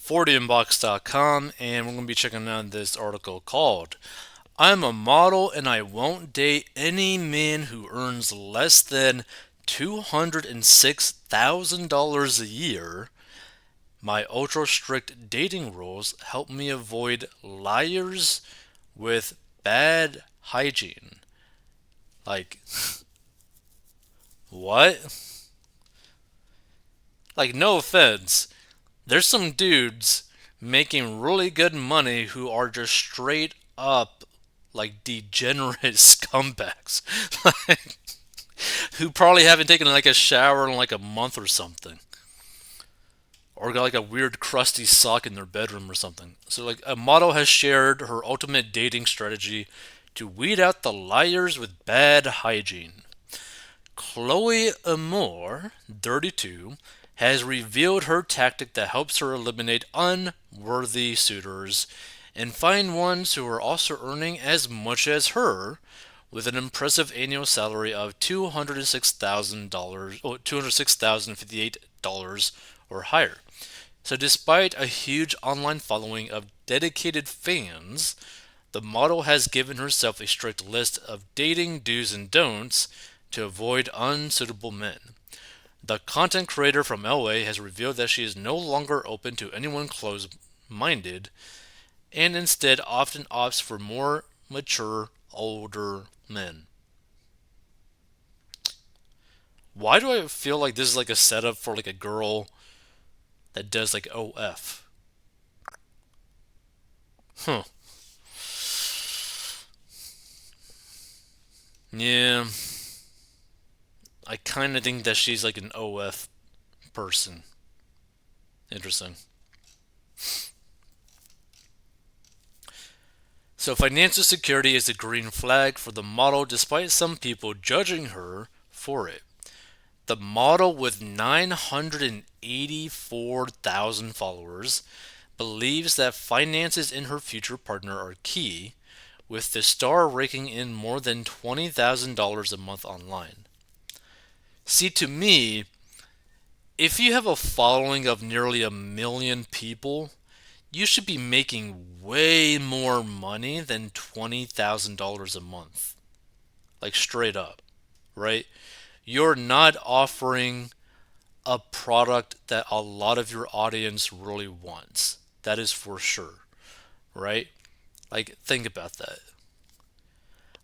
40inbox.com, and we're going to be checking out this article called I'm a model and I won't date any man who earns less than $206,000 a year. My ultra strict dating rules help me avoid liars with bad hygiene. Like, what? Like, no offense. There's some dudes making really good money who are just straight up like degenerate scumbags. Like, who probably haven't taken like a shower in like a month or something. Or got like a weird crusty sock in their bedroom or something. So like a model has shared her ultimate dating strategy to weed out the liars with bad hygiene. Chloe Amore, 32, has revealed her tactic that helps her eliminate unworthy suitors and find ones who are also earning as much as her with an impressive annual salary of $206,000 or $206,058 or higher. So despite a huge online following of dedicated fans, the model has given herself a strict list of dating do's and don'ts to avoid unsuitable men. The content creator from LA has revealed that she is no longer open to anyone close minded and instead often opts for more mature, older men. Why do I feel like this is like a setup for like a girl that does like OF? Huh. Yeah, I kind of think that she's like an OF person. Interesting. So, financial security is a green flag for the model despite some people judging her for it. The model with 984,000 followers believes that finances in her future partner are key, with the star raking in more than $20,000 a month online. See, to me, if you have a following of nearly a million people, you should be making way more money than $20,000 a month. Like, straight up, right? You're not offering a product that a lot of your audience really wants. That is for sure, right? Like, think about that.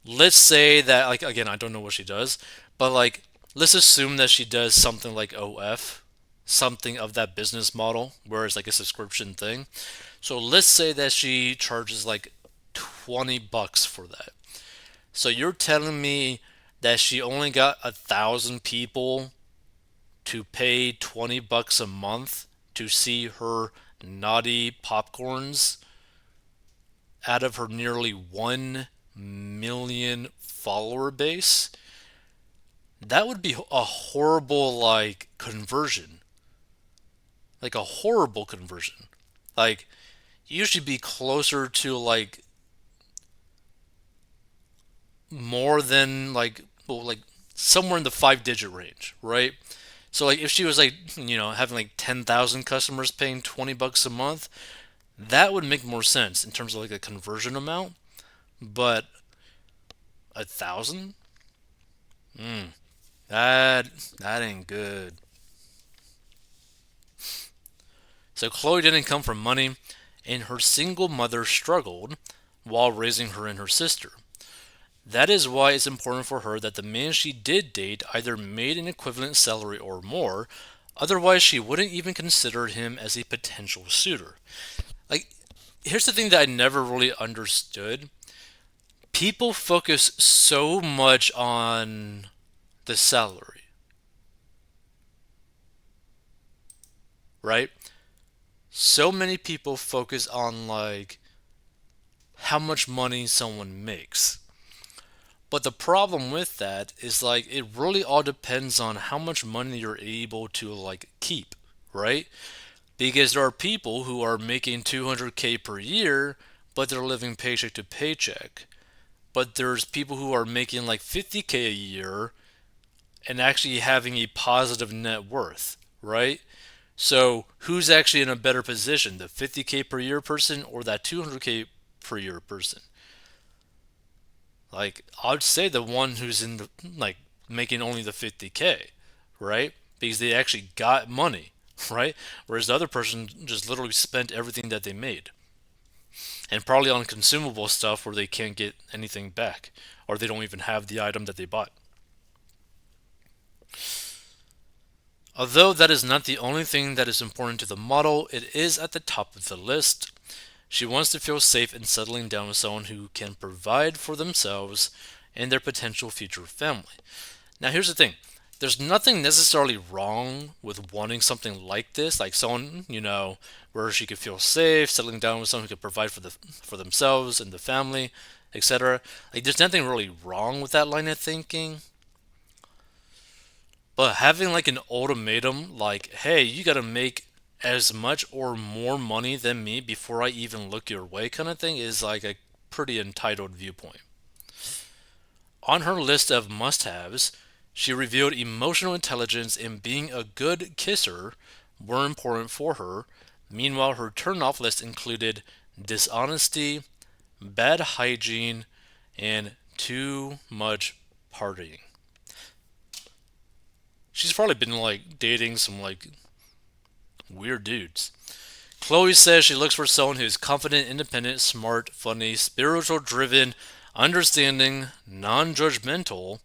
Let's say that, like, again, I don't know what she does, but like, let's assume that she does something like OF, something of that business model, where it's like a subscription thing. So let's say that she charges like $20 for that. So you're telling me that she only got 1,000 people to pay $20 a month to see her naughty popcorns out of her nearly 1 million follower base? That would be a horrible, like, conversion. Like, a horrible conversion. Like, you should be closer to, like, more than, like, well, like, somewhere in the 5 digit range, right? So, like, if she was, like, having, like, 10,000 customers paying $20 a month, that would make more sense in terms of, like, a conversion amount. But 1,000? Mm, that, that ain't good. So Chloe didn't come from money, and her single mother struggled while raising her and her sister. That is why it's important for her that the man she did date either made an equivalent salary or more, otherwise, she wouldn't even consider him as a potential suitor. Like, here's the thing that I never really understood. People focus so much on the salary, right? So many people focus on, like, how much money someone makes. But the problem with that is like it really all depends on how much money you're able to like keep, right? Because there are people who are making 200K per year, but they're living paycheck to paycheck. But there's people who are making like 50K a year and actually having a positive net worth, right? So who's actually in a better position, the 50K per year person or that 200K per year person? Like, I'd say the one who's in the, like, making only the 50K, right? Because they actually got money, right? Whereas the other person just literally spent everything that they made. And probably on consumable stuff where they can't get anything back, or they don't even have the item that they bought. Although that is not the only thing that is important to the model, it is at the top of the list. She wants to feel safe in settling down with someone who can provide for themselves and their potential future family. Now, here's the thing, there's nothing necessarily wrong with wanting something like this, like someone, where she could feel safe, settling down with someone who could provide for themselves and the family, etc. Like, there's nothing really wrong with that line of thinking. But having like an ultimatum, like, hey, you gotta make as much or more money than me before I even look your way, kind of thing, is like a pretty entitled viewpoint. On her list of must haves, she revealed emotional intelligence and being a good kisser were important for her. Meanwhile, her turn off list included dishonesty, bad hygiene, and too much partying. She's probably been like dating some like weird dudes. Chloe says she looks for someone who's confident, independent, smart, funny, spiritual driven, understanding, non judgmental,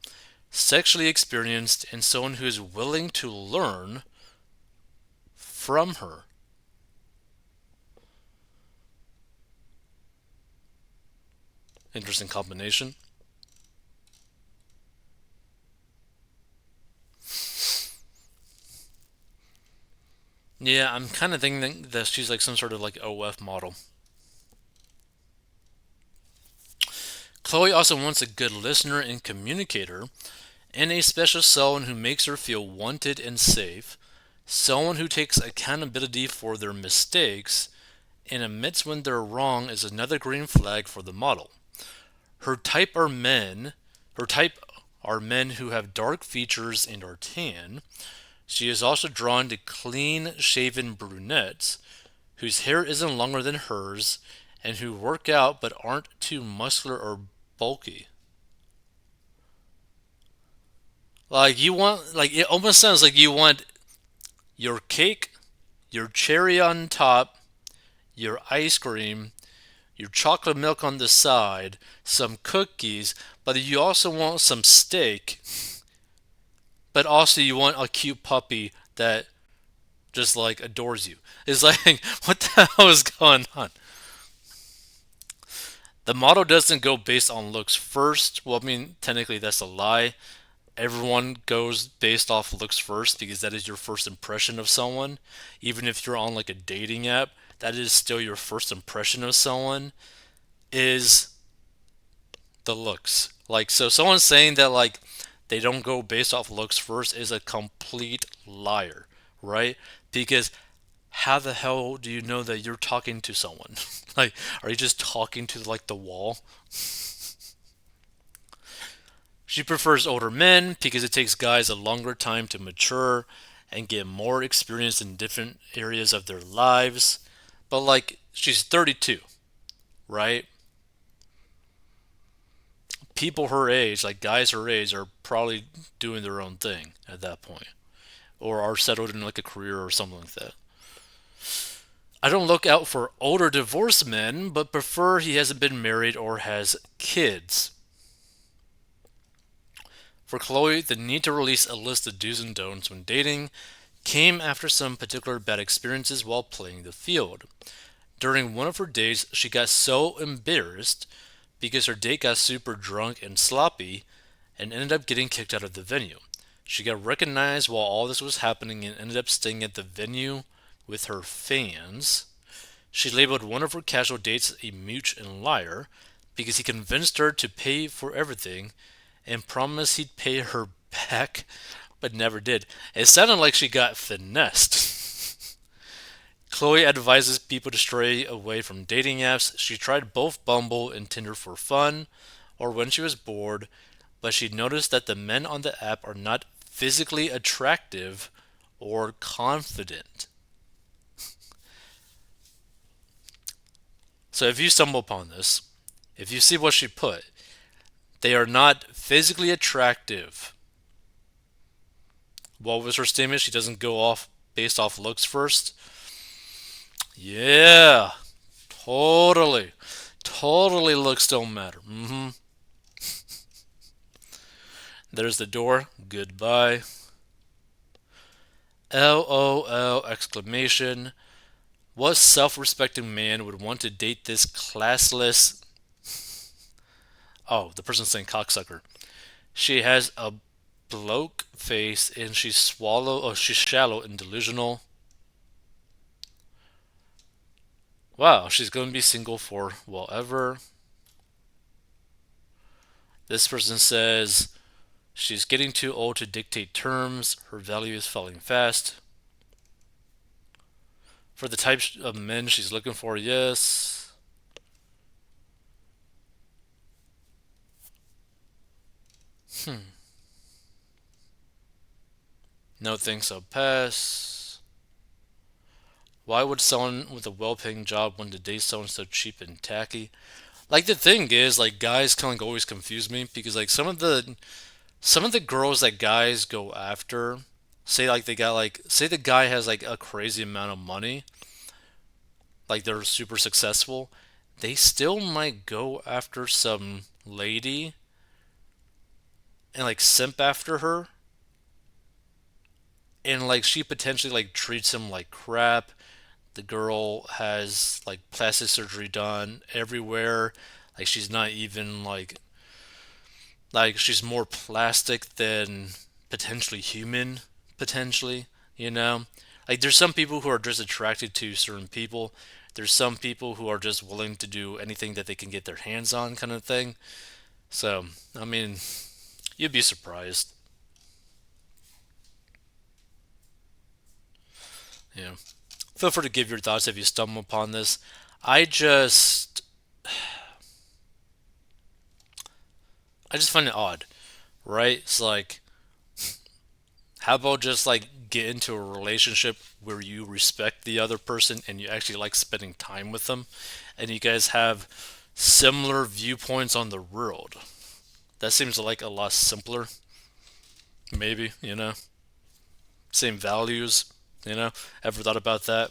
sexually experienced, and someone who is willing to learn from her. Interesting combination. Yeah, I'm kind of thinking that she's like some sort of like OF model. Chloe also wants a good listener and communicator, and a special someone who makes her feel wanted and safe, someone who takes accountability for their mistakes and admits when they're wrong is another green flag for the model. Her type are men. Her type are men who have dark features and are tan. She is also drawn to clean shaven brunettes whose hair isn't longer than hers and who work out but aren't too muscular or bulky. Like you want, like it almost sounds like you want your cake, your cherry on top, your ice cream, your chocolate milk on the side, some cookies, but you also want some steak, but also you want a cute puppy that just like adores you. It's like, what the hell is going on? The model doesn't go based on looks first. Well, I mean, technically that's a lie. Everyone goes based off looks first because that is your first impression of someone. Even if you're on like a dating app, that is still your first impression of someone is the looks. Like, so someone saying that like they don't go based off looks first is a complete liar, right? Because how the hell do you know that you're talking to someone? Like, are you just talking to like the wall? She prefers older men because it takes guys a longer time to mature and get more experience in different areas of their lives. But like, she's 32, right? People her age, like guys her age, are probably doing their own thing at that point, or are settled in like a career or something like that. I don't look out for older divorced men, but prefer he hasn't been married or has kids. For Chloe, the need to release a list of do's and don'ts when dating came after some particular bad experiences while playing the field. During one of her dates, she got so embarrassed because her date got super drunk and sloppy and ended up getting kicked out of the venue. She got recognized while all this was happening and ended up staying at the venue with her fans. She labeled one of her casual dates a mooch and liar because he convinced her to pay for everything and promised he'd pay her back, but never did. It sounded like she got finessed. Chloe advises people to stray away from dating apps. She tried both Bumble and Tinder for fun or when she was bored, but she noticed that the men on the app are not physically attractive or confident. So if you stumble upon this, if you see what she put, they are not physically attractive. What was her statement? She doesn't go off based off looks first. Yeah, totally. Totally looks don't matter. There's the door. Goodbye. LOL exclamation. What self-respecting man would want to date this classless? Oh, the person's saying cocksucker. She has a bloke face and she's swallow. Oh, she's shallow and delusional. Wow, she's going to be single for well ever. This person says she's getting too old to dictate terms. Her value is falling fast. For the type of men she's looking for, yes. No thanks, I'll pass. Why would someone with a well-paying job want to date someone so cheap and tacky? Like the thing is, like guys kind of always confuse me because like some of the girls that guys go after, say like they got like say the guy has like a crazy amount of money, like they're super successful, they still might go after some lady and like simp after her, and like she potentially like treats him like crap. The girl has like plastic surgery done everywhere. Like she's not even like she's more plastic than potentially human, potentially, you know? Like there's some people who are just attracted to certain people. There's some people who are just willing to do anything that they can get their hands on kind of thing. So, I mean, you'd be surprised. Yeah. Feel free to give your thoughts if you stumble upon this. I just I just find it odd, right? It's like how about just like get into a relationship where you respect the other person and you actually like spending time with them and you guys have similar viewpoints on the world. That seems like a lot simpler, maybe, you know? Same values, you know? Ever thought about that?